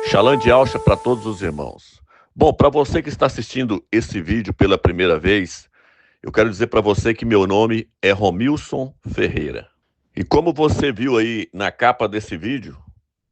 Shalom de Alcha para todos os irmãos. Bom, para você que está assistindo esse vídeo pela primeira vez, eu quero dizer para você que meu nome é Romilson Ferreira. E como você viu aí na capa desse vídeo,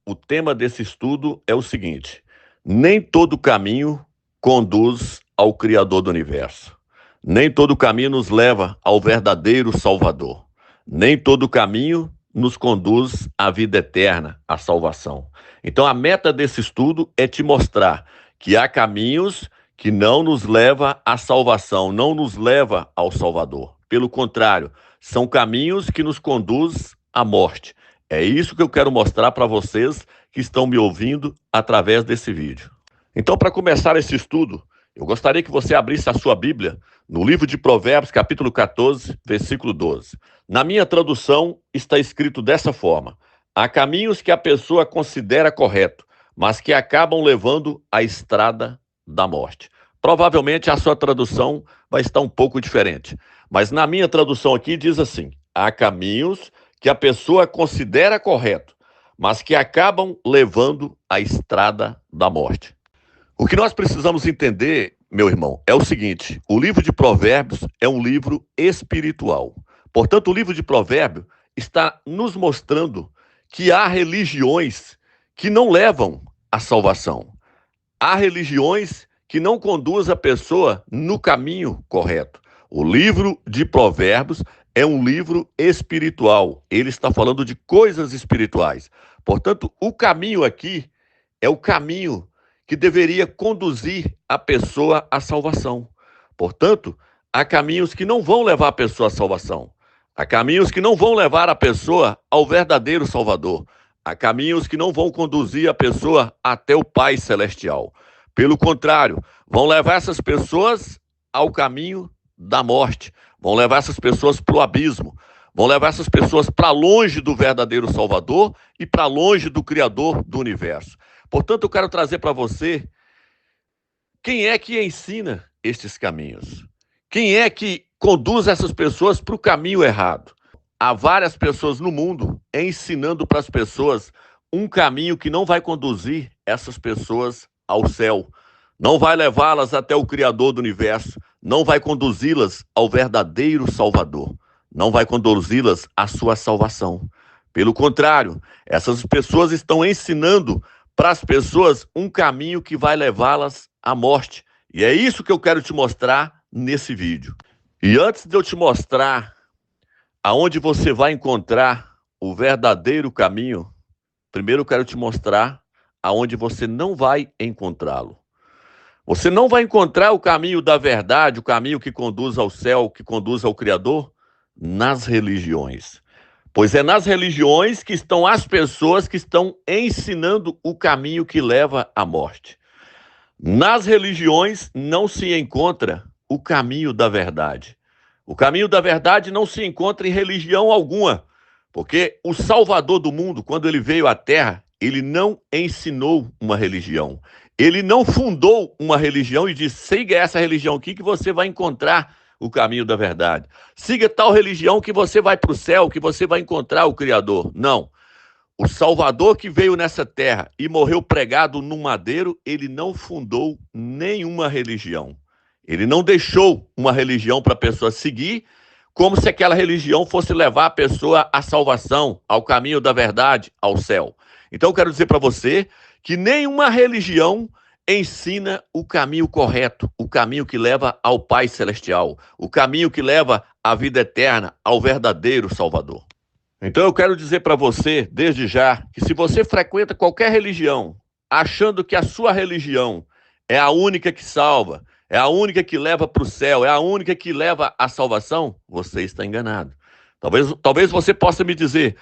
o tema desse estudo é o seguinte: nem todo caminho conduz ao Criador do Universo. Nem todo caminho nos leva ao verdadeiro Salvador. Nem todo caminho nos conduz à vida eterna, à salvação. Então a meta desse estudo é te mostrar que há caminhos que não nos leva à salvação, não nos leva ao Salvador. Pelo contrário, são caminhos que nos conduz à morte. É isso que eu quero mostrar para vocês que estão me ouvindo através desse vídeo. Então, para começar esse estudo, eu gostaria que você abrisse a sua Bíblia no livro de Provérbios, capítulo 14, versículo 12. Na minha tradução, está escrito dessa forma: há caminhos que a pessoa considera correto, mas que acabam levando à estrada da morte. Provavelmente a sua tradução vai estar um pouco diferente, mas na minha tradução aqui diz assim: há caminhos que a pessoa considera correto, mas que acabam levando à estrada da morte. O que nós precisamos entender, meu irmão, é o seguinte: o livro de Provérbios é um livro espiritual. Portanto, o livro de Provérbios está nos mostrando que há religiões que não levam à salvação. Há religiões que não conduzem a pessoa no caminho correto. O livro de Provérbios é um livro espiritual. Ele está falando de coisas espirituais. Portanto, o caminho aqui é o caminho que deveria conduzir a pessoa à salvação. Portanto, há caminhos que não vão levar a pessoa à salvação. Há caminhos que não vão levar a pessoa ao verdadeiro Salvador. Há caminhos que não vão conduzir a pessoa até o Pai Celestial. Pelo contrário, vão levar essas pessoas ao caminho da morte. Vão levar essas pessoas para o abismo. Vão levar essas pessoas para longe do verdadeiro Salvador e para longe do Criador do Universo. Portanto, eu quero trazer para você quem é que ensina estes caminhos. Quem é que conduz essas pessoas para o caminho errado. Há várias pessoas no mundo ensinando para as pessoas um caminho que não vai conduzir essas pessoas ao céu, não vai levá-las até o Criador do Universo, não vai conduzi-las ao verdadeiro Salvador, não vai conduzi-las à sua salvação. Pelo contrário, essas pessoas estão ensinando para as pessoas um caminho que vai levá-las à morte. E é isso que eu quero te mostrar nesse vídeo. E antes de eu te mostrar aonde você vai encontrar o verdadeiro caminho, primeiro eu quero te mostrar aonde você não vai encontrá-lo. Você não vai encontrar o caminho da verdade, o caminho que conduz ao céu, que conduz ao Criador, nas religiões. Pois é nas religiões que estão as pessoas que estão ensinando o caminho que leva à morte. Nas religiões não se encontra o caminho da verdade. O caminho da verdade não se encontra em religião alguma, porque o Salvador do mundo, quando ele veio à Terra, ele não ensinou uma religião. Ele não fundou uma religião e disse: siga essa religião aqui que você vai encontrar o caminho da verdade. Siga tal religião que você vai para o céu, que você vai encontrar o Criador. Não. O Salvador que veio nessa terra e morreu pregado num madeiro, ele não fundou nenhuma religião. Ele não deixou uma religião para a pessoa seguir, como se aquela religião fosse levar a pessoa à salvação, ao caminho da verdade, ao céu. Então eu quero dizer para você que nenhuma religião ensina o caminho correto, o caminho que leva ao Pai Celestial, o caminho que leva à vida eterna, ao verdadeiro Salvador. Então eu quero dizer para você, desde já, que se você frequenta qualquer religião, achando que a sua religião é a única que salva, é a única que leva para o céu, é a única que leva à salvação, você está enganado. Talvez você possa me dizer: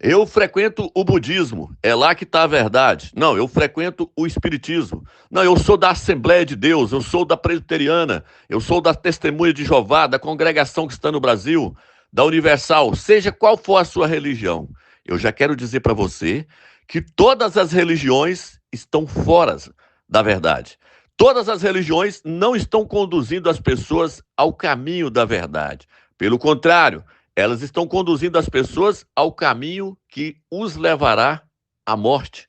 eu frequento o budismo, é lá que está a verdade. Não, eu frequento o espiritismo. Não, eu sou da Assembleia de Deus, eu sou da Presbiteriana, eu sou da Testemunha de Jeová, da congregação que está no Brasil, da Universal, seja qual for a sua religião. Eu já quero dizer para você que todas as religiões estão fora da verdade. Todas as religiões não estão conduzindo as pessoas ao caminho da verdade. Pelo contrário, elas estão conduzindo as pessoas ao caminho que os levará à morte.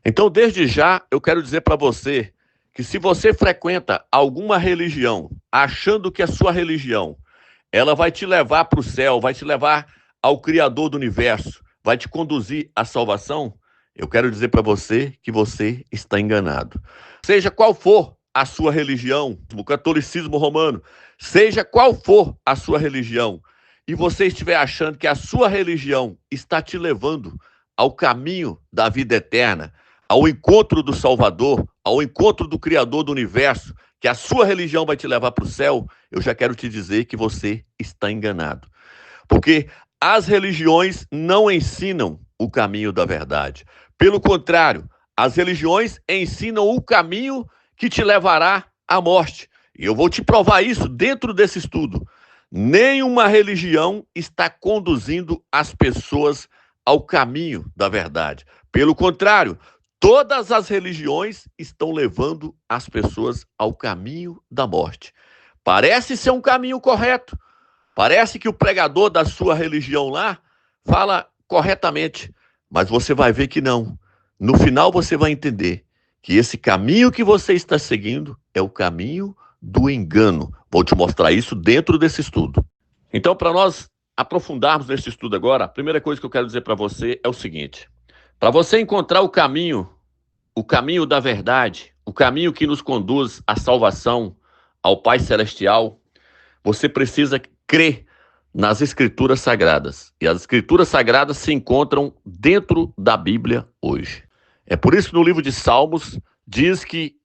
Então, desde já, eu quero dizer para você que se você frequenta alguma religião, achando que a sua religião, ela vai te levar para o céu, vai te levar ao Criador do universo, vai te conduzir à salvação, eu quero dizer para você que você está enganado. Seja qual for a sua religião, o catolicismo romano, seja qual for a sua religião, e você estiver achando que a sua religião está te levando ao caminho da vida eterna, ao encontro do Salvador, ao encontro do Criador do universo, que a sua religião vai te levar para o céu, eu já quero te dizer que você está enganado. Porque as religiões não ensinam o caminho da verdade. Pelo contrário, as religiões ensinam o caminho que te levará à morte. E eu vou te provar isso dentro desse estudo. Nenhuma religião está conduzindo as pessoas ao caminho da verdade. Pelo contrário, todas as religiões estão levando as pessoas ao caminho da morte. Parece ser um caminho correto. Parece que o pregador da sua religião lá fala corretamente, mas você vai ver que não. No final você vai entender que esse caminho que você está seguindo é o caminho do engano. Vou te mostrar isso dentro desse estudo. Então, para nós aprofundarmos nesse estudo agora, a primeira coisa que eu quero dizer para você é o seguinte: para você encontrar o caminho da verdade, o caminho que nos conduz à salvação, ao Pai Celestial, você precisa crer nas Escrituras Sagradas. E as Escrituras Sagradas se encontram dentro da Bíblia hoje. É por isso que no livro de Salmos diz que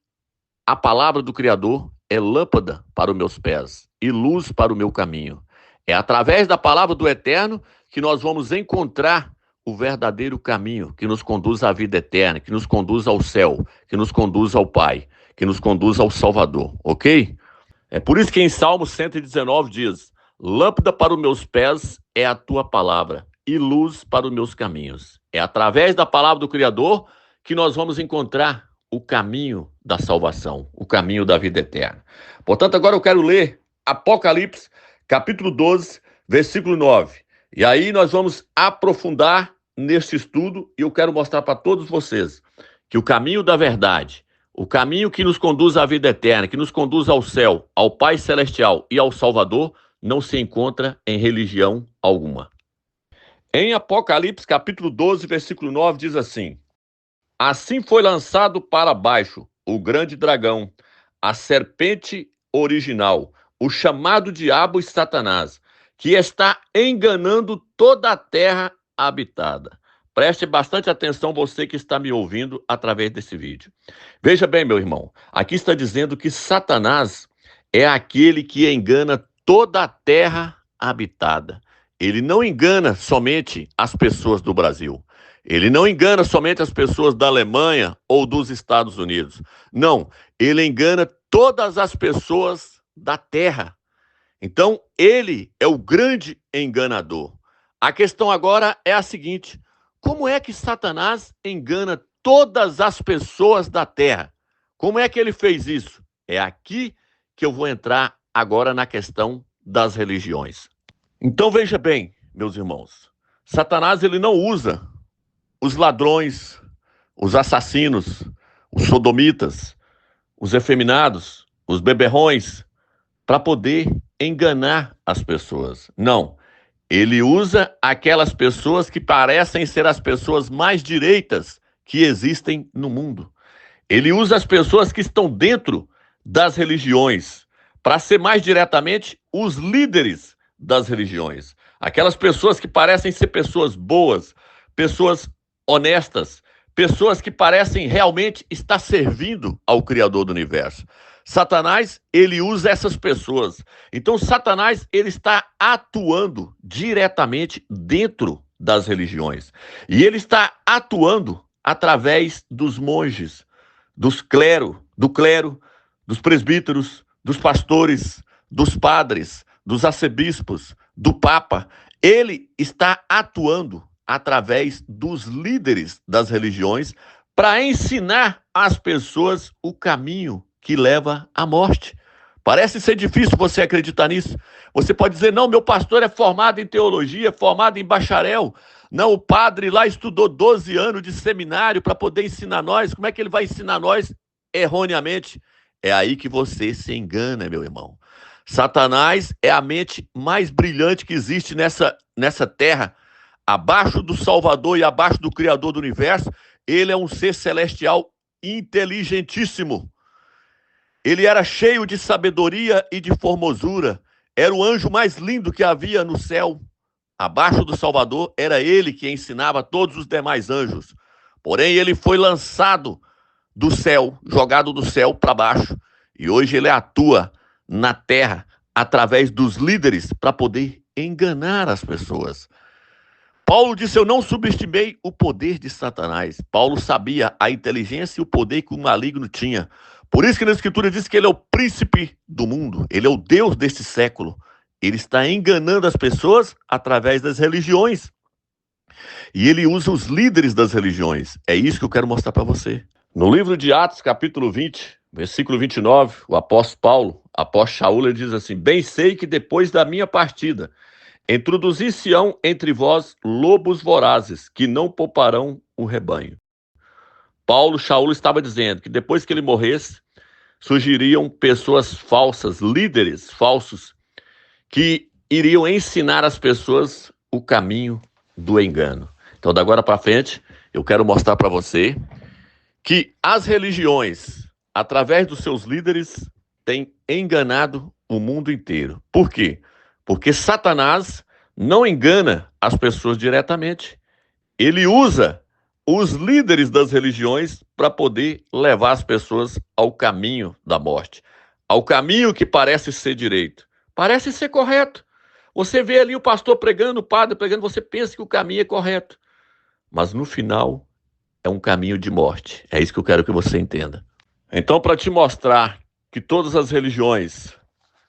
a palavra do Criador é lâmpada para os meus pés e luz para o meu caminho. É através da palavra do Eterno que nós vamos encontrar o verdadeiro caminho que nos conduz à vida eterna, que nos conduz ao céu, que nos conduz ao Pai, que nos conduz ao Salvador, ok? É por isso que em Salmo 119 diz: lâmpada para os meus pés é a tua palavra e luz para os meus caminhos. É através da palavra do Criador que nós vamos encontrar o caminho da salvação, o caminho da vida eterna. Portanto, agora eu quero ler Apocalipse, capítulo 12, versículo 9. E aí nós vamos aprofundar nesse estudo e eu quero mostrar para todos vocês que o caminho da verdade, o caminho que nos conduz à vida eterna, que nos conduz ao céu, ao Pai Celestial e ao Salvador, não se encontra em religião alguma. Em Apocalipse, capítulo 12, versículo 9, diz assim: assim foi lançado para baixo o grande dragão, a serpente original, o chamado diabo e Satanás, que está enganando toda a terra habitada. Preste bastante atenção, você que está me ouvindo através desse vídeo. Veja bem, meu irmão, aqui está dizendo que Satanás é aquele que engana toda a terra habitada. Ele não engana somente as pessoas do Brasil. Ele não engana somente as pessoas da Alemanha ou dos Estados Unidos. Não, ele engana todas as pessoas da terra. Então, ele é o grande enganador. A questão agora é a seguinte: como é que Satanás engana todas as pessoas da terra? Como é que ele fez isso? É aqui que eu vou entrar agora na questão das religiões. Então, veja bem, meus irmãos, Satanás ele não usa os ladrões, os assassinos, os sodomitas, os efeminados, os beberrões, para poder enganar as pessoas. Não, ele usa aquelas pessoas que parecem ser as pessoas mais direitas que existem no mundo. Ele usa as pessoas que estão dentro das religiões, para ser mais diretamente os líderes das religiões. Aquelas pessoas que parecem ser pessoas boas, pessoas honestas, pessoas que parecem realmente estar servindo ao Criador do universo. Satanás, ele usa essas pessoas. Então, Satanás, ele está atuando diretamente dentro das religiões. E ele está atuando através dos monges, do clero, dos presbíteros, dos pastores, dos padres, dos arcebispos, do Papa. Ele está atuando através dos líderes das religiões para ensinar às pessoas o caminho que leva à morte. Parece ser difícil você acreditar nisso. Você pode dizer: não, meu pastor é formado em teologia, formado em bacharel. Não, o padre lá estudou 12 anos de seminário para poder ensinar nós. Como é que ele vai ensinar nós erroneamente? É aí que você se engana, meu irmão. Satanás é a mente mais brilhante que existe nessa terra. Abaixo do Salvador e abaixo do Criador do universo, ele é um ser celestial inteligentíssimo. Ele era cheio de sabedoria e de formosura. Era o anjo mais lindo que havia no céu. Abaixo do Salvador, era ele que ensinava todos os demais anjos. Porém, ele foi lançado do céu, jogado do céu para baixo. E hoje ele atua na terra através dos líderes para poder enganar as pessoas. Paulo disse: eu não subestimei o poder de Satanás. Paulo sabia a inteligência e o poder que o maligno tinha. Por isso que na Escritura diz que ele é o príncipe do mundo. Ele é o Deus desse século. Ele está enganando as pessoas através das religiões. E ele usa os líderes das religiões. É isso que eu quero mostrar para você. No livro de Atos, capítulo 20, versículo 29, o apóstolo Paulo, apóstolo Shaul, ele diz assim: bem sei que depois da minha partida, introduzir-se-ão entre vós lobos vorazes, que não pouparão o rebanho. Paulo, Shaul estava dizendo que depois que ele morresse, surgiriam pessoas falsas, líderes falsos, que iriam ensinar as pessoas o caminho do engano. Então, da agora para frente, eu quero mostrar para você que as religiões, através dos seus líderes, têm enganado o mundo inteiro. Por quê? Porque Satanás não engana as pessoas diretamente. Ele usa os líderes das religiões para poder levar as pessoas ao caminho da morte, ao caminho que parece ser direito, parece ser correto. Você vê ali o pastor pregando, o padre pregando, você pensa que o caminho é correto, mas no final é um caminho de morte. É isso que eu quero que você entenda. Então, para te mostrar que todas as religiões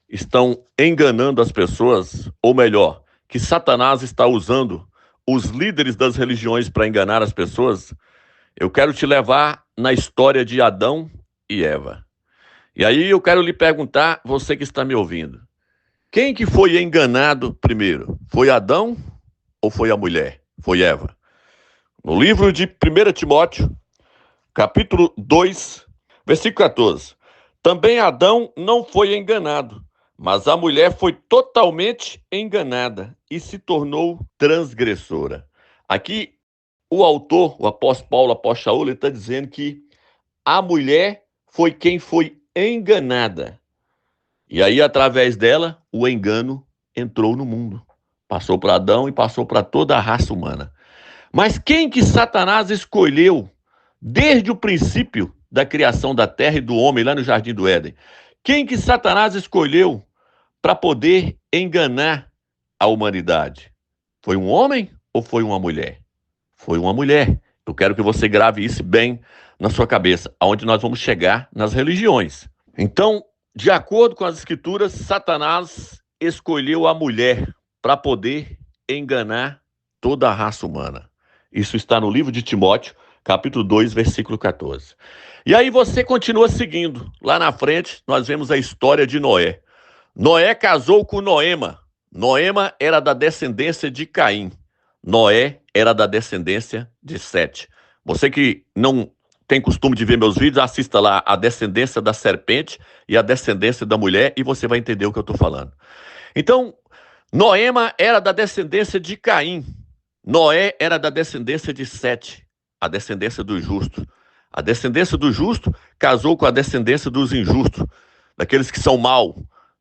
estão enganando as pessoas, ou melhor, que Satanás está usando os líderes das religiões para enganar as pessoas, eu quero te levar na história de Adão e Eva. E aí eu quero lhe perguntar, você que está me ouvindo, quem que foi enganado primeiro? Foi Adão ou foi a mulher? Foi Eva. No livro de 1 Timóteo, capítulo 2, versículo 14. Também Adão não foi enganado, mas a mulher foi totalmente enganada e se tornou transgressora. Aqui, o autor, o apóstolo Paulo, o apóstolo Shaul, ele está dizendo que a mulher foi quem foi enganada. E aí, através dela, o engano entrou no mundo. Passou para Adão e passou para toda a raça humana. Mas quem que Satanás escolheu desde o princípio da criação da terra e do homem lá no Jardim do Éden? Quem que Satanás escolheu para poder enganar a humanidade? Foi um homem ou foi uma mulher? Foi uma mulher. Eu quero que você grave isso bem na sua cabeça, aonde nós vamos chegar nas religiões. Então, de acordo com as escrituras, Satanás escolheu a mulher para poder enganar toda a raça humana. Isso está no livro de Timóteo, capítulo 2, versículo 14. E aí você continua seguindo. Lá na frente, nós vemos a história de Noé. Noé casou com Noema. Noema era da descendência de Caim. Noé era da descendência de Sete. Você que não tem costume de ver meus vídeos, assista lá a descendência da serpente e a descendência da mulher e você vai entender o que eu estou falando. Então, Noema era da descendência de Caim. Noé era da descendência de Sete, a descendência do justo. A descendência do justo casou com a descendência dos injustos, daqueles que são maus,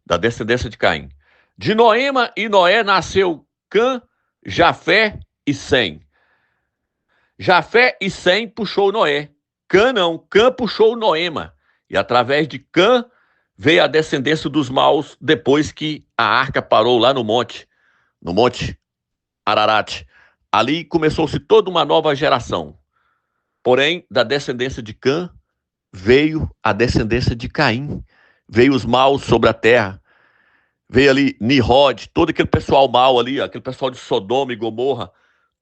da descendência de Caim. De Noema e Noé nasceu Cã, Jafé e Sem. Jafé e Sem puxou Noé. Cã não, Cã puxou Noema. E através de Cã veio a descendência dos maus depois que a arca parou lá no monte Ararat. Ali começou-se toda uma nova geração. Porém, da descendência de Cã veio a descendência de Caim. Veio os maus sobre a terra. Veio ali Nimrod, todo aquele pessoal mau ali, aquele pessoal de Sodoma e Gomorra.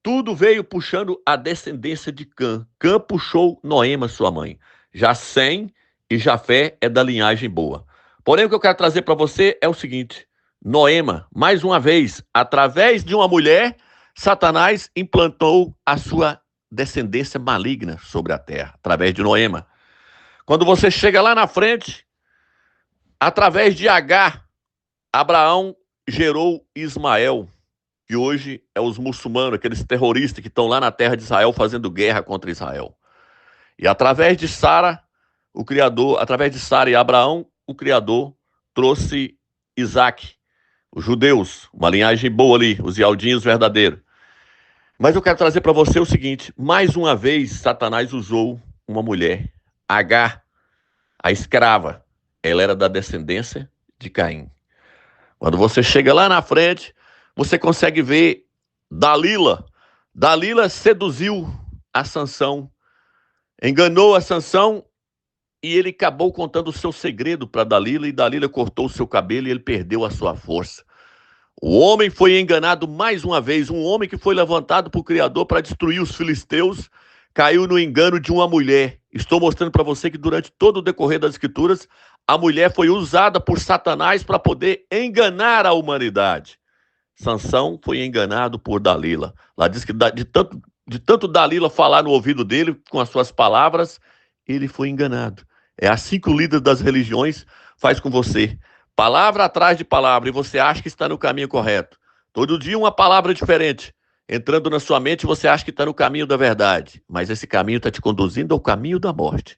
Tudo veio puxando a descendência de Cã. Cã puxou Noema, sua mãe. Já Sem e Jafé é da linhagem boa. Porém, o que eu quero trazer para você é o seguinte. Noema, mais uma vez, através de uma mulher, Satanás implantou a sua descendência maligna sobre a terra, através de Noema. Quando você chega lá na frente, através de Agar, Abraão gerou Ismael, que hoje é os muçulmanos, aqueles terroristas que estão lá na terra de Israel fazendo guerra contra Israel. E através de Sara, o Criador, através de Sara e Abraão, o Criador trouxe Isaac, os judeus, uma linhagem boa ali, os ialdinhos verdadeiros. Mas eu quero trazer para você o seguinte: mais uma vez, Satanás usou uma mulher, Agar, a escrava. Ela era da descendência de Caim. Quando você chega lá na frente, você consegue ver Dalila. Dalila seduziu a Sansão, enganou a Sansão e ele acabou contando o seu segredo para Dalila, e Dalila cortou o seu cabelo e ele perdeu a sua força. O homem foi enganado mais uma vez, um homem que foi levantado por Criador para destruir os filisteus, caiu no engano de uma mulher. Estou mostrando para você que durante todo o decorrer das Escrituras, a mulher foi usada por Satanás para poder enganar a humanidade. Sansão foi enganado por Dalila. Lá diz que de tanto Dalila falar no ouvido dele com as suas palavras, ele foi enganado. É assim que o líder das religiões faz com você. Palavra atrás de palavra, e você acha que está no caminho correto. Todo dia uma palavra diferente. Entrando na sua mente, você acha que está no caminho da verdade. Mas esse caminho está te conduzindo ao caminho da morte.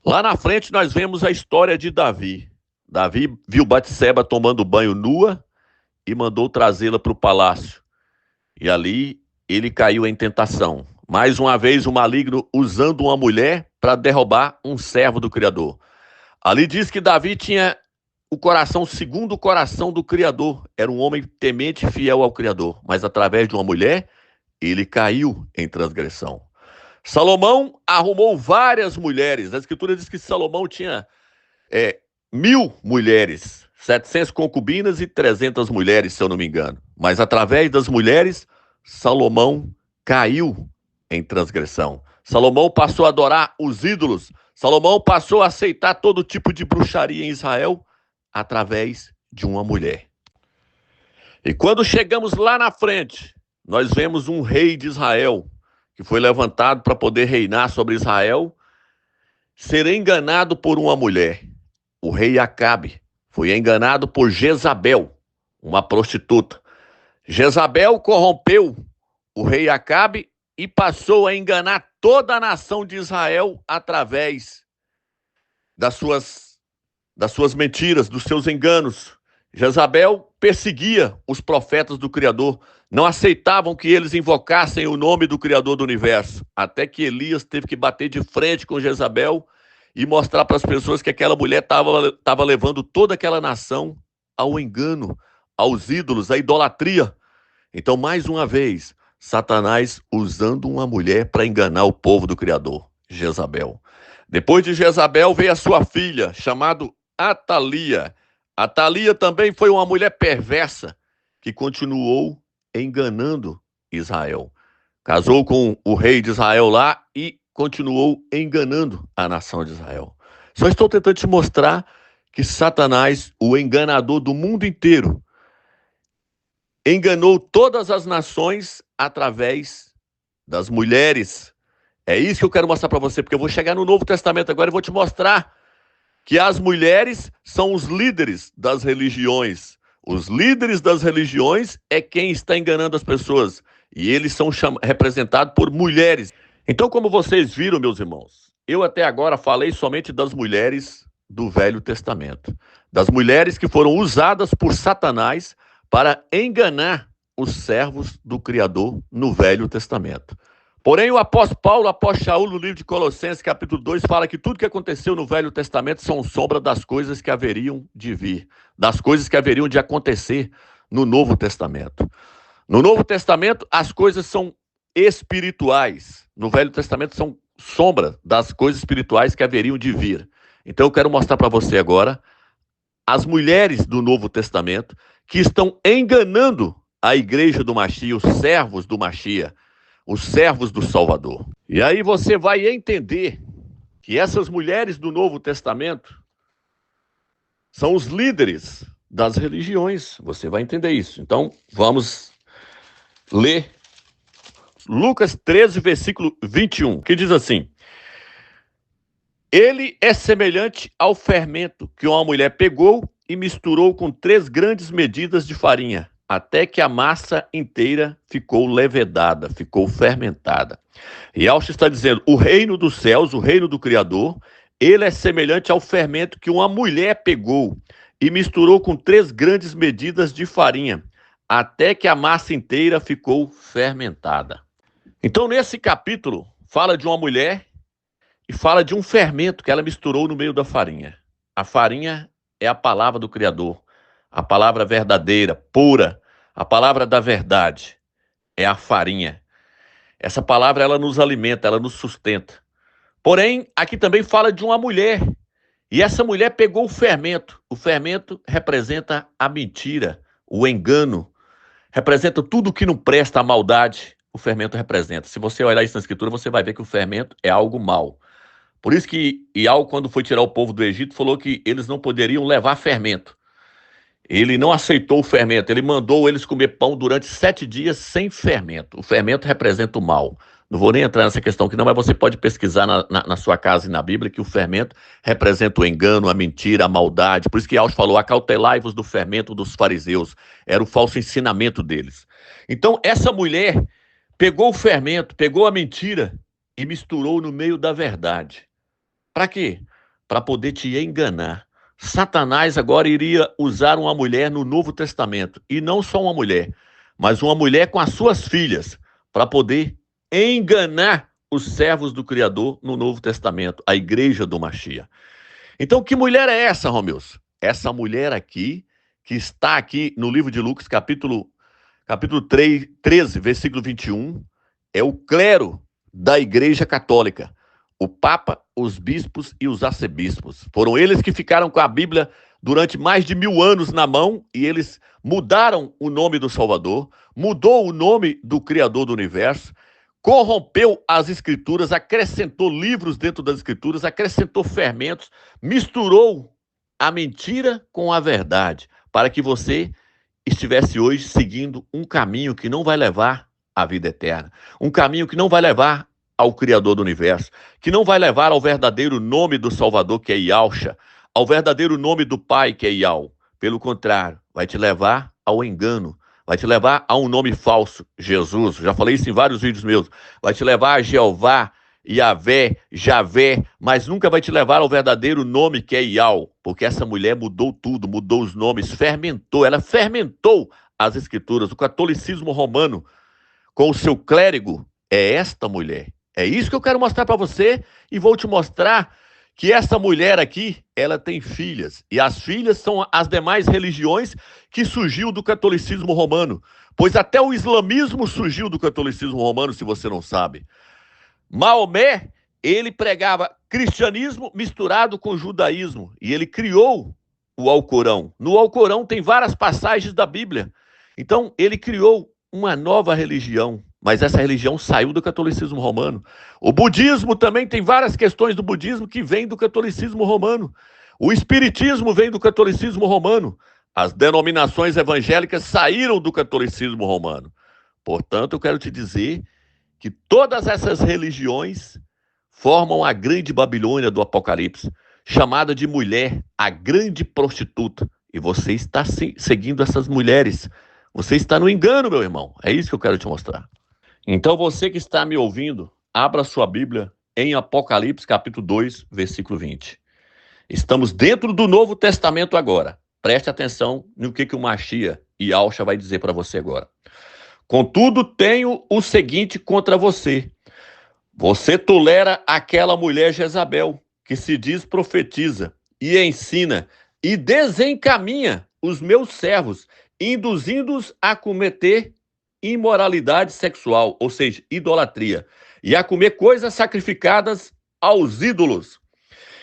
Lá na frente nós vemos a história de Davi. Davi viu Batseba tomando banho nua e mandou trazê-la para o palácio. E ali ele caiu em tentação. Mais uma vez o maligno usando uma mulher para derrubar um servo do Criador. Ali diz que Davi tinha o coração segundo o coração do Criador. Era um homem temente e fiel ao Criador. Mas através de uma mulher, ele caiu em transgressão. Salomão arrumou várias mulheres. A Escritura diz que Salomão tinha 1000 mulheres, 700 concubinas e 300 mulheres, se eu não me engano. Mas através das mulheres, Salomão caiu em transgressão. Salomão passou a adorar os ídolos. Salomão passou a aceitar todo tipo de bruxaria em Israel através de uma mulher. E quando chegamos lá na frente, nós vemos um rei de Israel que foi levantado para poder reinar sobre Israel, ser enganado por uma mulher. O rei Acabe foi enganado por Jezabel, uma prostituta. Jezabel corrompeu o rei Acabe e passou a enganar toda a nação de Israel através das suas mentiras, dos seus enganos. Jezabel perseguia os profetas do Criador, não aceitavam que eles invocassem o nome do Criador do universo, até que Elias teve que bater de frente com Jezabel e mostrar para as pessoas que aquela mulher estava levando toda aquela nação ao engano, aos ídolos, à idolatria. Então, mais uma vez, Satanás usando uma mulher para enganar o povo do Criador, Jezabel. Depois de Jezabel veio a sua filha, chamada Atalia. Atalia também foi uma mulher perversa que continuou enganando Israel. Casou com o rei de Israel lá e continuou enganando a nação de Israel. Só estou tentando te mostrar que Satanás, o enganador do mundo inteiro, enganou todas as nações através das mulheres. É isso que eu quero mostrar para você, porque eu vou chegar no Novo Testamento agora e vou te mostrar que as mulheres são os líderes das religiões. Os líderes das religiões é quem está enganando as pessoas. E eles são representados por mulheres. Então, como vocês viram, meus irmãos, eu até agora falei somente das mulheres do Velho Testamento. Das mulheres que foram usadas por Satanás para enganar os servos do Criador no Velho Testamento. Porém, o apóstolo Paulo, o apóstolo Shaul, no livro de Colossenses, capítulo 2, fala que tudo que aconteceu no Velho Testamento são sombra das coisas que haveriam de vir, das coisas que haveriam de acontecer no Novo Testamento. No Novo Testamento, as coisas são espirituais. No Velho Testamento, são sombra das coisas espirituais que haveriam de vir. Então, eu quero mostrar para você agora as mulheres do Novo Testamento que estão enganando a igreja do Machia, os servos do Machia, os servos do Salvador. E aí você vai entender que essas mulheres do Novo Testamento são os líderes das religiões. Você vai entender isso. Então, vamos ler Lucas 13, versículo 21, que diz assim: ele é semelhante ao fermento que uma mulher pegou e misturou com 3 grandes medidas de farinha, até que a massa inteira ficou levedada, ficou fermentada. E Ausch está dizendo, o reino dos céus, o reino do Criador, ele é semelhante ao fermento que uma mulher pegou e misturou com 3 grandes medidas de farinha, até que a massa inteira ficou fermentada. Então, nesse capítulo, fala de uma mulher e fala de um fermento que ela misturou no meio da farinha. A farinha é a palavra do Criador, a palavra verdadeira, pura, a palavra da verdade. É a farinha. Essa palavra, ela nos alimenta, ela nos sustenta. Porém, aqui também fala de uma mulher. E essa mulher pegou o fermento. O fermento representa a mentira, o engano, representa tudo que não presta, a maldade. O fermento representa. Se você olhar isso na Escritura, você vai ver que o fermento é algo mau. Por isso que Iau, quando foi tirar o povo do Egito, falou que eles não poderiam levar fermento. Ele não aceitou o fermento, ele mandou eles comer pão durante 7 dias sem fermento. O fermento representa o mal. Não vou nem entrar nessa questão aqui não, mas você pode pesquisar na sua casa e na Bíblia que o fermento representa o engano, a mentira, a maldade. Por isso que Ausch falou, acautelai-vos do fermento dos fariseus. Era o falso ensinamento deles. Então, essa mulher pegou o fermento, pegou a mentira e misturou no meio da verdade. Para quê? Para poder te enganar. Satanás agora iria usar uma mulher no Novo Testamento. E não só uma mulher, mas uma mulher com as suas filhas, para poder enganar os servos do Criador no Novo Testamento, a igreja do Mashiach. Então, que mulher é essa, Romeus? Essa mulher aqui, que está aqui no livro de Lucas, capítulo 13, versículo 21, é o clero da Igreja Católica. O Papa, os bispos e os arcebispos. Foram eles que ficaram com a Bíblia durante mais de 1000 anos na mão e eles mudaram o nome do Salvador, mudou o nome do Criador do Universo, corrompeu as Escrituras, acrescentou livros dentro das Escrituras, acrescentou fermentos, misturou a mentira com a verdade, para que você estivesse hoje seguindo um caminho que não vai levar à vida eterna, um caminho que não vai levar ao Criador do Universo, que não vai levar ao verdadeiro nome do Salvador, que é Yahusha, ao verdadeiro nome do Pai, que é Yahweh. Pelo contrário, vai te levar ao engano, vai te levar a um nome falso, Jesus. Já falei isso em vários vídeos meus. Vai te levar a Jeová, Yahvé, Javé, mas nunca vai te levar ao verdadeiro nome, que é Yahweh, porque essa mulher mudou tudo, mudou os nomes, fermentou, ela fermentou as Escrituras. O catolicismo romano, com o seu clérigo, é esta mulher. É isso que eu quero mostrar para você e vou te mostrar que essa mulher aqui, ela tem filhas. E as filhas são as demais religiões que surgiu do catolicismo romano. Pois até o islamismo surgiu do catolicismo romano, se você não sabe. Maomé, ele pregava cristianismo misturado com judaísmo. E ele criou o Alcorão. No Alcorão tem várias passagens da Bíblia. Então, ele criou uma nova religião. Mas essa religião saiu do catolicismo romano. O budismo também tem várias questões do budismo que vêm do catolicismo romano. O espiritismo vem do catolicismo romano. As denominações evangélicas saíram do catolicismo romano. Portanto, eu quero te dizer que todas essas religiões formam a grande Babilônia do Apocalipse, chamada de mulher, a grande prostituta. E você está seguindo essas mulheres. Você está no engano, meu irmão. É isso que eu quero te mostrar. Então, você que está me ouvindo, abra sua Bíblia em Apocalipse, capítulo 2, versículo 20. Estamos dentro do Novo Testamento agora. Preste atenção no que o Mashiach e Yahusha vai dizer para você agora. Contudo, tenho o seguinte contra você. Você tolera aquela mulher Jezabel, que se diz profetiza, e ensina, e desencaminha os meus servos, induzindo-os a cometer imoralidade sexual, ou seja, idolatria, e a comer coisas sacrificadas aos ídolos.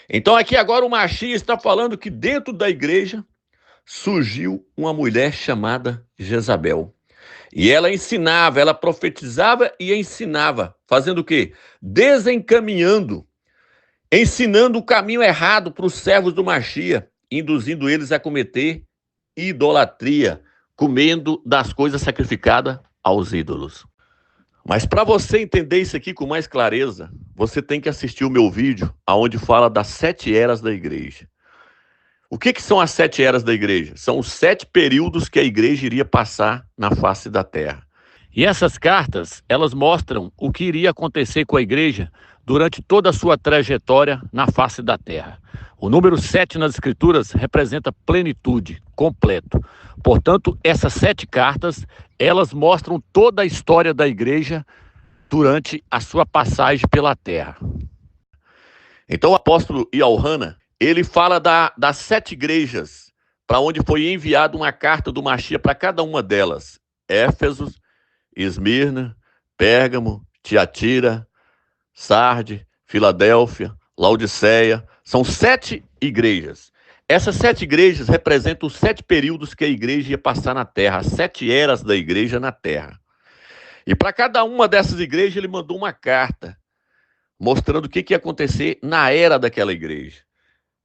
Então aqui agora o Mashiach está falando que dentro da igreja surgiu uma mulher chamada Jezabel. E ela ensinava, ela profetizava e ensinava, fazendo o quê? Desencaminhando, ensinando o caminho errado para os servos do Mashiach, induzindo eles a cometer idolatria, comendo das coisas sacrificadas aos ídolos. Mas para você entender isso aqui com mais clareza, você tem que assistir o meu vídeo onde fala das 7 eras da igreja. O que são as 7 eras da igreja? São os 7 períodos que a igreja iria passar na face da terra. E essas cartas, elas mostram o que iria acontecer com a igreja durante toda a sua trajetória na face da terra. O número 7 nas escrituras representa plenitude, completo. Portanto, essas 7 cartas, elas mostram toda a história da igreja durante a sua passagem pela terra. Então o apóstolo Iohanna, ele fala das 7 igrejas, para onde foi enviada uma carta do Mashiach para cada uma delas. Éfeso, Esmirna, Pérgamo, Tiatira, Sarde, Filadélfia, Laodiceia. São 7 igrejas. Essas 7 igrejas representam os 7 períodos que a igreja ia passar na terra, as 7 eras da igreja na terra. E para cada uma dessas igrejas ele mandou uma carta, mostrando o que ia acontecer na era daquela igreja.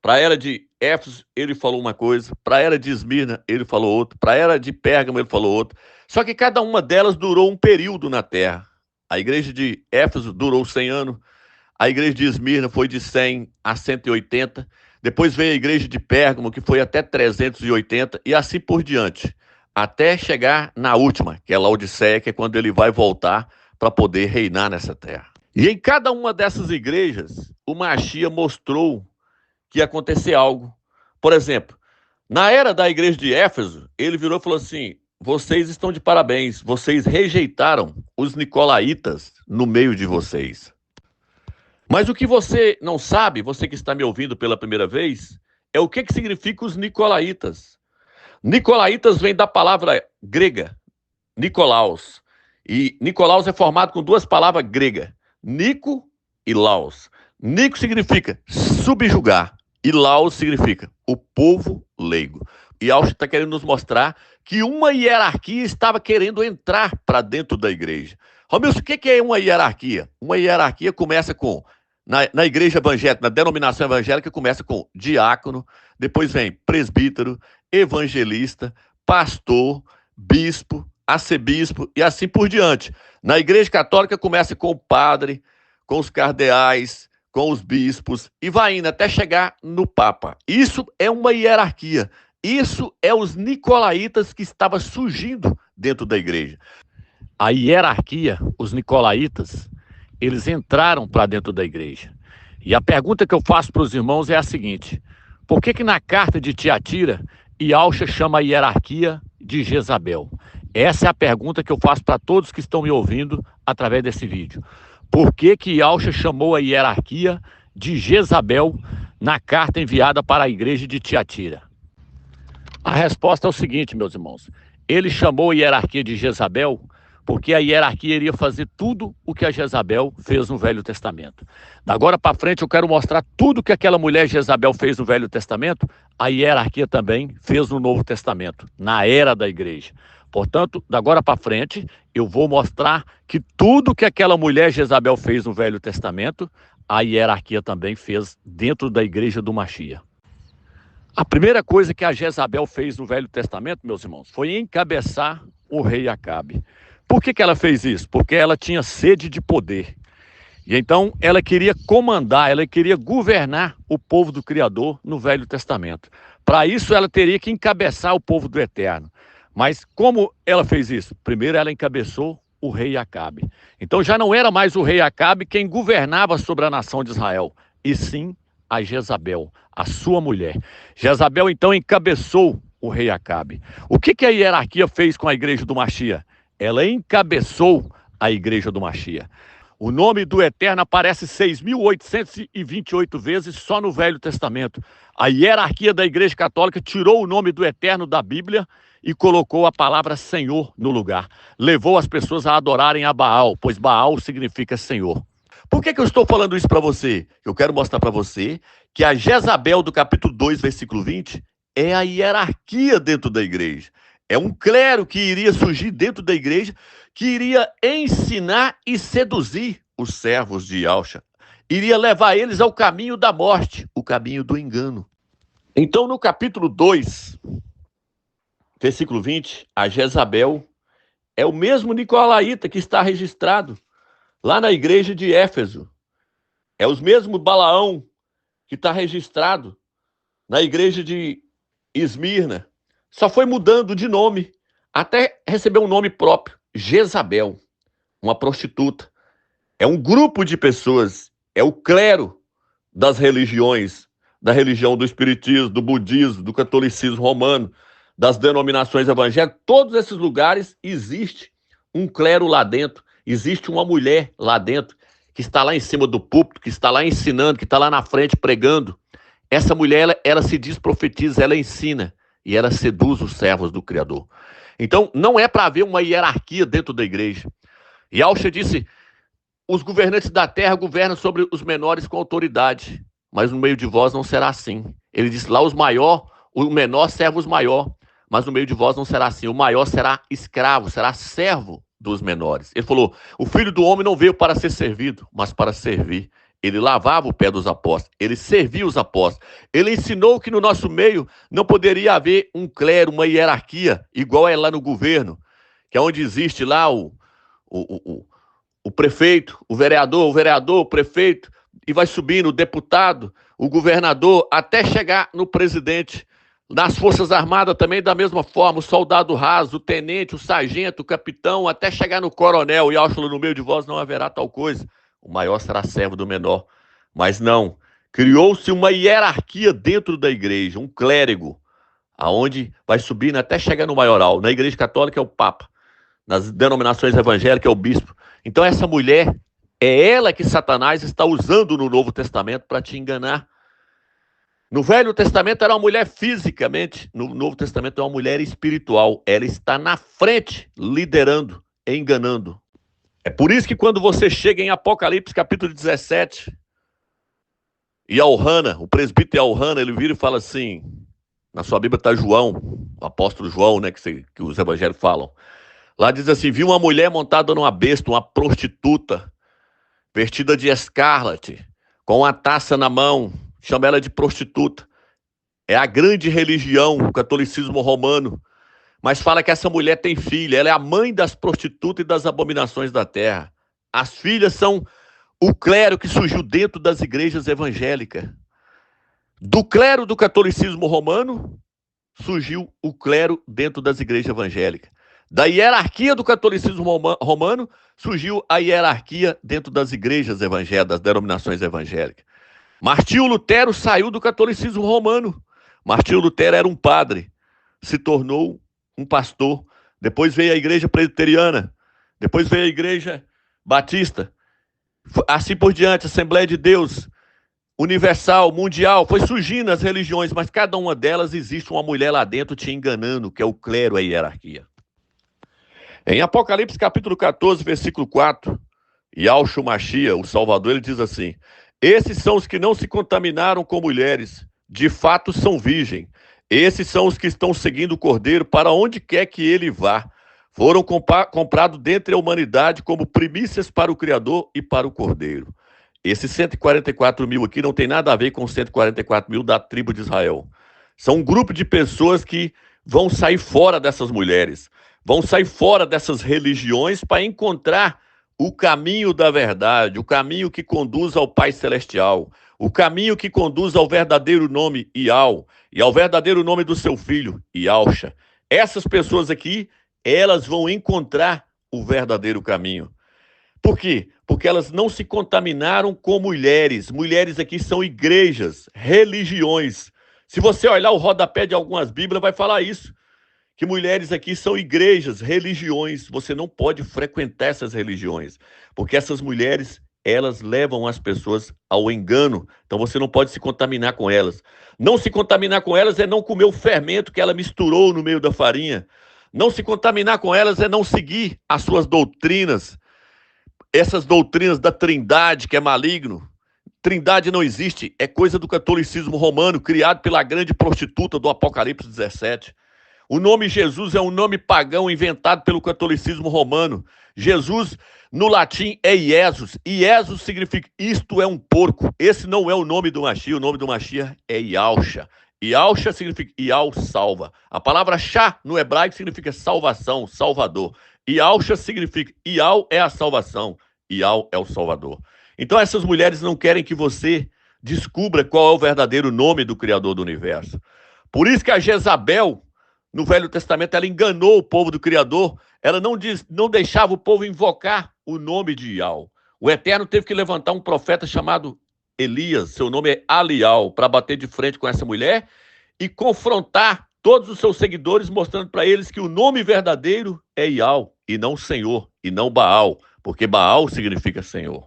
Para a era de Éfeso, ele falou uma coisa. Para a era de Esmirna, ele falou outra. Para a era de Pérgamo, ele falou outra. Só que cada uma delas durou um período na terra. A igreja de Éfeso durou 100 anos. A igreja de Esmirna foi de 100 a 180. Depois veio a igreja de Pérgamo, que foi até 380. E assim por diante. Até chegar na última, que é Laodiceia, que é quando ele vai voltar para poder reinar nessa terra. E em cada uma dessas igrejas, o Mashiach mostrou que ia acontecer algo. Por exemplo, na era da igreja de Éfeso, ele virou e falou assim: vocês estão de parabéns, vocês rejeitaram os nicolaítas no meio de vocês. Mas o que você não sabe, você que está me ouvindo pela primeira vez, é o que significa os nicolaítas. Nicolaítas vem da palavra grega, Nicolaus. E Nicolaus é formado com 2 palavras gregas, Nico e Laos. Nico significa subjugar e Laos significa o povo leigo. E Auschwitz está querendo nos mostrar que uma hierarquia estava querendo entrar para dentro da igreja. Romilson, o que é uma hierarquia? Uma hierarquia começa com, na igreja evangélica, na denominação evangélica, começa com diácono, depois vem presbítero, evangelista, pastor, bispo, arcebispo e assim por diante. Na igreja católica começa com o padre, com os cardeais, com os bispos e vai indo até chegar no Papa. Isso é uma hierarquia. Isso é os nicolaítas que estavam surgindo dentro da igreja. A hierarquia, os nicolaítas, eles entraram para dentro da igreja. E a pergunta que eu faço para os irmãos é a seguinte: por que na carta de Tiatira, Yahshua chama a hierarquia de Jezabel? Essa é a pergunta que eu faço para todos que estão me ouvindo através desse vídeo. Por que Yahshua chamou a hierarquia de Jezabel na carta enviada para a igreja de Tiatira? A resposta é o seguinte, meus irmãos. Ele chamou a hierarquia de Jezabel porque a hierarquia iria fazer tudo o que a Jezabel fez no Velho Testamento. Da agora para frente eu quero mostrar tudo que aquela mulher Jezabel fez no Velho Testamento, a hierarquia também fez no Novo Testamento, na era da igreja. Portanto, da agora para frente, eu vou mostrar que tudo que aquela mulher Jezabel fez no Velho Testamento, a hierarquia também fez dentro da igreja do Mashiach. A primeira coisa que a Jezabel fez no Velho Testamento, meus irmãos, foi encabeçar o rei Acabe. Por que ela fez isso? Porque ela tinha sede de poder. E então ela queria comandar, ela queria governar o povo do Criador no Velho Testamento. Para isso ela teria que encabeçar o povo do Eterno. Mas como ela fez isso? Primeiro ela encabeçou o rei Acabe. Então já não era mais o rei Acabe quem governava sobre a nação de Israel, e sim a Jezabel, a sua mulher. Jezabel então encabeçou o rei Acabe. O que a hierarquia fez com a igreja do Mashiach? Ela encabeçou a igreja do Mashiach. O nome do Eterno aparece 6.828 vezes só no Velho Testamento. A hierarquia da Igreja Católica tirou o nome do Eterno da Bíblia e colocou a palavra Senhor no lugar. Levou as pessoas a adorarem a Baal, pois Baal significa Senhor. Por que eu estou falando isso para você? Eu quero mostrar para você que a Jezabel do capítulo 2, versículo 20, é a hierarquia dentro da igreja. É um clero que iria surgir dentro da igreja, que iria ensinar e seduzir os servos de Yahshua. Iria levar eles ao caminho da morte, o caminho do engano. Então, no capítulo 2, versículo 20, a Jezabel é o mesmo nicolaíta que está registrado lá na igreja de Éfeso. É os mesmos Balaão que está registrado na igreja de Esmirna. Só foi mudando de nome, até receber um nome próprio, Jezabel, uma prostituta. É um grupo de pessoas, é o clero das religiões, da religião do espiritismo, do budismo, do catolicismo romano, das denominações evangélicas. Todos esses lugares existe um clero lá dentro, existe uma mulher lá dentro, que está lá em cima do púlpito, que está lá ensinando, que está lá na frente pregando. Essa mulher, ela se diz profetiza, ela ensina e ela seduz os servos do Criador. Então, não é para haver uma hierarquia dentro da igreja. E Yahshua disse, os governantes da terra governam sobre os menores com autoridade, mas no meio de vós não será assim. Ele disse lá, o menor serve os maior, mas no meio de vós não será assim. O maior será escravo, será servo dos menores. Ele falou, o Filho do Homem não veio para ser servido, mas para servir. Ele lavava o pé dos apóstolos, ele servia os apóstolos. Ele ensinou que no nosso meio não poderia haver um clero, uma hierarquia, igual é lá no governo, que é onde existe lá o prefeito, o vereador, o prefeito, e vai subindo o deputado, o governador, até chegar no presidente. Nas Forças Armadas também da mesma forma, o soldado raso, o tenente, o sargento, o capitão, até chegar no coronel. E Yahshua, no meio de vós não haverá tal coisa. O maior será servo do menor. Mas não, criou-se uma hierarquia dentro da igreja, um clérigo, aonde vai subindo até chegar no maioral. Na igreja católica é o papa, nas denominações evangélicas é o bispo. Então essa mulher, é ela que Satanás está usando no Novo Testamento para te enganar. No Velho Testamento era uma mulher fisicamente, no Novo Testamento é uma mulher espiritual. Ela está na frente, liderando, enganando. É por isso que quando você chega em Apocalipse capítulo 17, e Elhana, o presbítero Elhana, ele vira e fala assim, na sua Bíblia está João, o apóstolo João, né, que os evangelhos falam. Lá diz assim, viu uma mulher montada numa besta, uma prostituta, vestida de escarlate, com uma taça na mão, chama ela de prostituta. É a grande religião, o catolicismo romano. Mas fala que essa mulher tem filha, ela é a mãe das prostitutas e das abominações da terra. As filhas são o clero que surgiu dentro das igrejas evangélicas. Do clero do catolicismo romano, surgiu o clero dentro das igrejas evangélicas. Da hierarquia do catolicismo romano, surgiu a hierarquia dentro das igrejas evangélicas, das denominações evangélicas. Martinho Lutero saiu do catolicismo romano. Martinho Lutero era um padre, se tornou um pastor. Depois veio a igreja presbiteriana, depois veio a igreja batista, assim por diante, Assembleia de Deus, universal, mundial, foi surgindo as religiões, mas cada uma delas existe uma mulher lá dentro te enganando, que é o clero, a hierarquia. Em Apocalipse capítulo 14, versículo 4, Yahshua Mashiach, o Salvador, ele diz assim, esses são os que não se contaminaram com mulheres, de fato são virgem. Esses são os que estão seguindo o Cordeiro para onde quer que ele vá. Foram comprados dentre a humanidade como primícias para o Criador e para o Cordeiro. Esses 144 mil aqui não tem nada a ver com os 144 mil da tribo de Israel. São um grupo de pessoas que vão sair fora dessas mulheres, vão sair fora dessas religiões para encontrar o caminho da verdade, o caminho que conduz ao Pai Celestial, o caminho que conduz ao verdadeiro nome Ial, e ao verdadeiro nome do seu filho, Yahshua. Essas pessoas aqui, elas vão encontrar o verdadeiro caminho. Por quê? Porque elas não se contaminaram com mulheres. Mulheres aqui são igrejas, religiões. Se você olhar o rodapé de algumas Bíblias, vai falar isso. Que mulheres aqui são igrejas, religiões. Você não pode frequentar essas religiões, porque essas mulheres, elas levam as pessoas ao engano. Então você não pode se contaminar com elas. Não se contaminar com elas é não comer o fermento que ela misturou no meio da farinha. Não se contaminar com elas é não seguir as suas doutrinas. Essas doutrinas da Trindade, que é maligno. Trindade não existe, é coisa do catolicismo romano, criado pela grande prostituta do Apocalipse 17. O nome Jesus é um nome pagão inventado pelo catolicismo romano. Jesus, no latim, é Iesus. Iesus significa isto é um porco. Esse não é o nome do Mashiach. O nome do Mashiach é Yahshua. Yahshua significa Ial salva. A palavra Shá no hebraico significa salvação, salvador. Ialcha significa, Ial é a salvação, Ial é o Salvador. Então essas mulheres não querem que você descubra qual é o verdadeiro nome do Criador do universo. Por isso que a Jezabel, no Velho Testamento, ela enganou o povo do Criador, ela não deixava o povo invocar o nome de Ial. O Eterno teve que levantar um profeta chamado Elias, seu nome é Alial, para bater de frente com essa mulher e confrontar todos os seus seguidores, mostrando para eles que o nome verdadeiro é Ial, e não Senhor, e não Baal, porque Baal significa Senhor.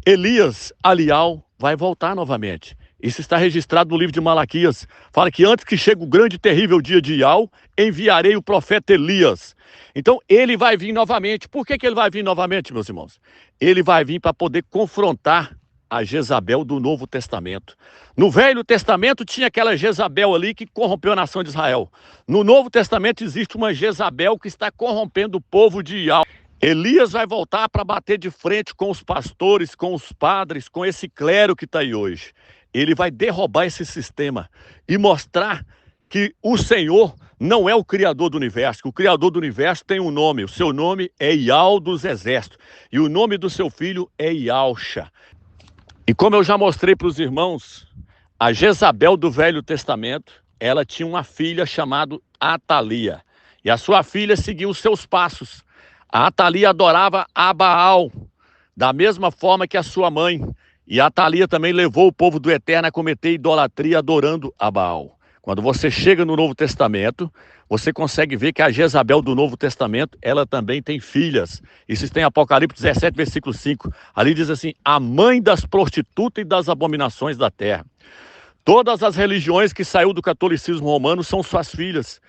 Elias, Alial, vai voltar novamente. Isso está registrado no livro de Malaquias. Fala que antes que chegue o grande e terrível dia de Ial, enviarei o profeta Elias. Então ele vai vir novamente. Por que ele vai vir novamente, meus irmãos? Ele vai vir para poder confrontar a Jezabel do Novo Testamento. No Velho Testamento tinha aquela Jezabel ali que corrompeu a nação de Israel. No Novo Testamento existe uma Jezabel que está corrompendo o povo de Ial. Elias vai voltar para bater de frente com os pastores, com os padres, com esse clero que está aí hoje. Ele vai derrubar esse sistema e mostrar que o Senhor não é o Criador do universo, que o Criador do universo tem um nome. O seu nome é Ial dos Exércitos e o nome do seu filho é Ialcha. E como eu já mostrei para os irmãos, a Jezabel do Velho Testamento, ela tinha uma filha chamada Atalia. E a sua filha seguiu os seus passos. A Atalia adorava a Baal, da mesma forma que a sua mãe. E a Atalia também levou o povo do Eterno a cometer idolatria adorando a Baal. Quando você chega no Novo Testamento, você consegue ver que a Jezabel do Novo Testamento, ela também tem filhas. Isso está em Apocalipse 17, versículo 5. Ali diz assim, a mãe das prostitutas e das abominações da terra. Todas as religiões que saiu do catolicismo romano são suas filhas.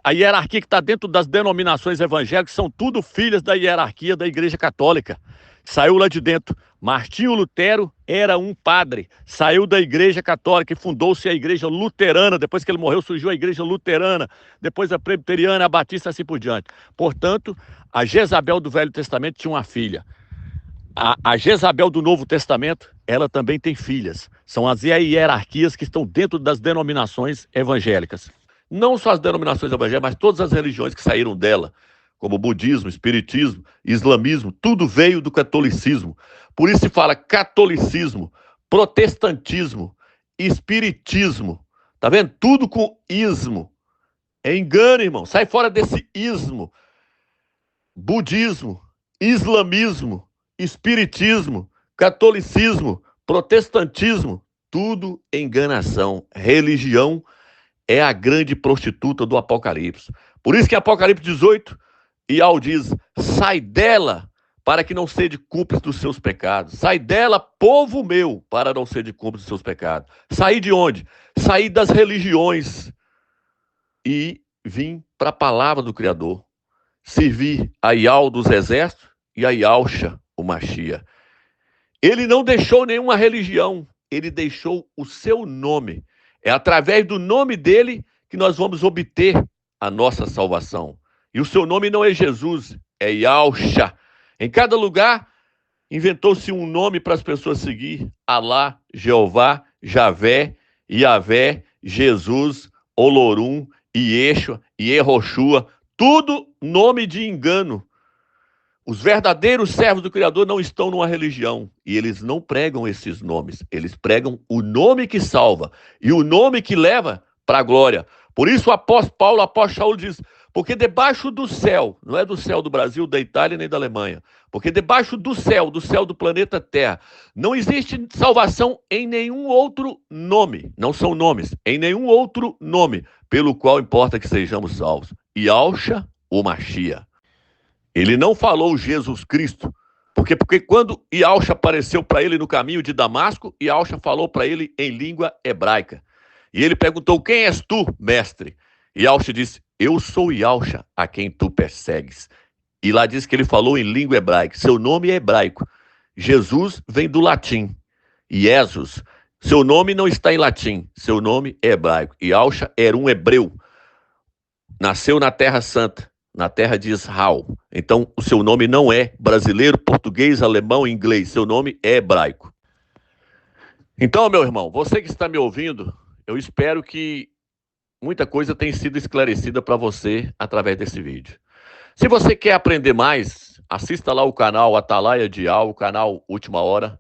A hierarquia que está dentro das denominações evangélicas são tudo filhas da hierarquia da Igreja Católica. Saiu lá de dentro. Martinho Lutero era um padre, saiu da Igreja Católica e fundou-se a Igreja Luterana. Depois que ele morreu, surgiu a Igreja Luterana, depois a Presbiteriana, a Batista, assim por diante. Portanto, a Jezabel do Velho Testamento tinha uma filha. A Jezabel do Novo Testamento, ela também tem filhas. São as hierarquias que estão dentro das denominações evangélicas. Não só as denominações evangélicas, mas todas as religiões que saíram dela, como budismo, espiritismo, islamismo, tudo veio do catolicismo. Por isso se fala catolicismo, protestantismo, espiritismo. Tá vendo? Tudo com ismo. É engano, irmão. Sai fora desse ismo. Budismo, islamismo, espiritismo, catolicismo, protestantismo, tudo enganação. Religião é a grande prostituta do Apocalipse. Por isso que em Apocalipse 18, Ial diz, sai dela para que não seja cúmplice dos seus pecados. Sai dela, povo meu, para não ser cúmplice dos seus pecados. Sair de onde? Sair das religiões e vim para a palavra do Criador. Servir a Ial dos Exércitos e a Ialcha, o Machia. Ele não deixou nenhuma religião, ele deixou o seu nome. É através do nome dele que nós vamos obter a nossa salvação. E o seu nome não é Jesus, é Ialcha. Em cada lugar, inventou-se um nome para as pessoas seguir. Alá, Jeová, Javé, Iavé, Jesus, Olorum, Ieshua, Iehoshua. Tudo nome de engano. Os verdadeiros servos do Criador não estão numa religião. E eles não pregam esses nomes. Eles pregam o nome que salva. E o nome que leva para a glória. Por isso o apóstolo Paulo, o apóstolo Saulo diz, porque debaixo do céu, não é do céu do Brasil, da Itália nem da Alemanha, porque debaixo do céu do planeta Terra, não existe salvação em nenhum outro nome, não são nomes, em nenhum outro nome, pelo qual importa que sejamos salvos. Ialcha, o Machia. Ele não falou Jesus Cristo, porque quando Ialcha apareceu para ele no caminho de Damasco, Ialcha falou para ele em língua hebraica. E ele perguntou, quem és tu, mestre? E Ialcha disse, eu sou Ialcha, a quem tu persegues. E lá diz que ele falou em língua hebraica. Seu nome é hebraico. Jesus vem do latim. Jesus. Seu nome não está em latim. Seu nome é hebraico. Ialcha era um hebreu. Nasceu na Terra Santa, na terra de Israel. Então, o seu nome não é brasileiro, português, alemão, inglês. Seu nome é hebraico. Então, meu irmão, você que está me ouvindo, eu espero que muita coisa tenha sido esclarecida para você através desse vídeo. Se você quer aprender mais, assista lá o canal Atalaia Dial, o canal Última Hora,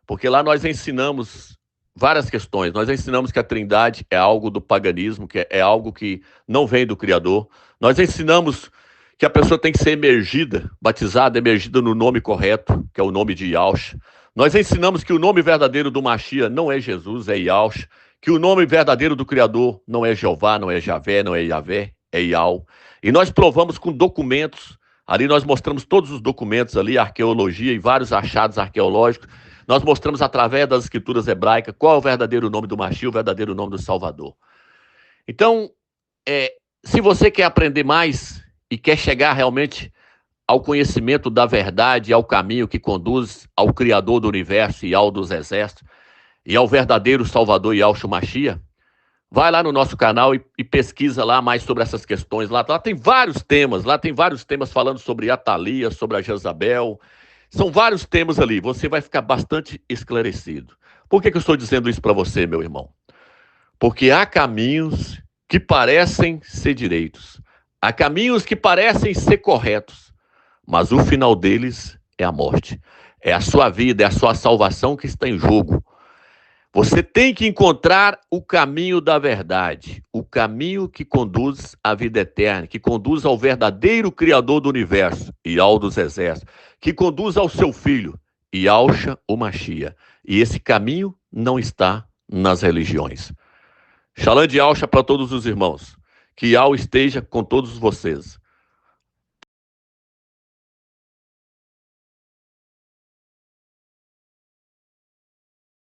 porque lá nós ensinamos várias questões. Nós ensinamos que a Trindade é algo do paganismo, que é algo que não vem do Criador. Nós ensinamos que a pessoa tem que ser emergida, batizada, emergida no nome correto, que é o nome de Yahushua. Nós ensinamos que o nome verdadeiro do Mashiach não é Jesus, é Yahushua, que o nome verdadeiro do Criador não é Jeová, não é Javé, não é Yavé, é Yahweh. E nós provamos com documentos, ali nós mostramos todos os documentos ali, arqueologia e vários achados arqueológicos. Nós mostramos através das escrituras hebraicas qual é o verdadeiro nome do Mashiach, o verdadeiro nome do Salvador. Então, se você quer aprender mais e quer chegar realmente ao conhecimento da verdade, ao caminho que conduz ao Criador do Universo e ao dos Exércitos, e ao verdadeiro Salvador Yahushua Mashiach, vai lá no nosso canal e pesquisa lá mais sobre essas questões. Lá tem vários temas falando sobre Atalia, sobre a Jezabel. São vários temas ali, você vai ficar bastante esclarecido. Por que eu estou dizendo isso para você, meu irmão? Porque há caminhos que parecem ser direitos, há caminhos que parecem ser corretos, mas o final deles é a morte. É a sua vida, é a sua salvação que está em jogo. Você tem que encontrar o caminho da verdade, o caminho que conduz à vida eterna, que conduz ao verdadeiro Criador do Universo e ao dos Exércitos, que conduz ao seu Filho, Yahushua o Mashiach. E esse caminho não está nas religiões. Shalom de Yahushua para todos os irmãos. Que Yahushua esteja com todos vocês.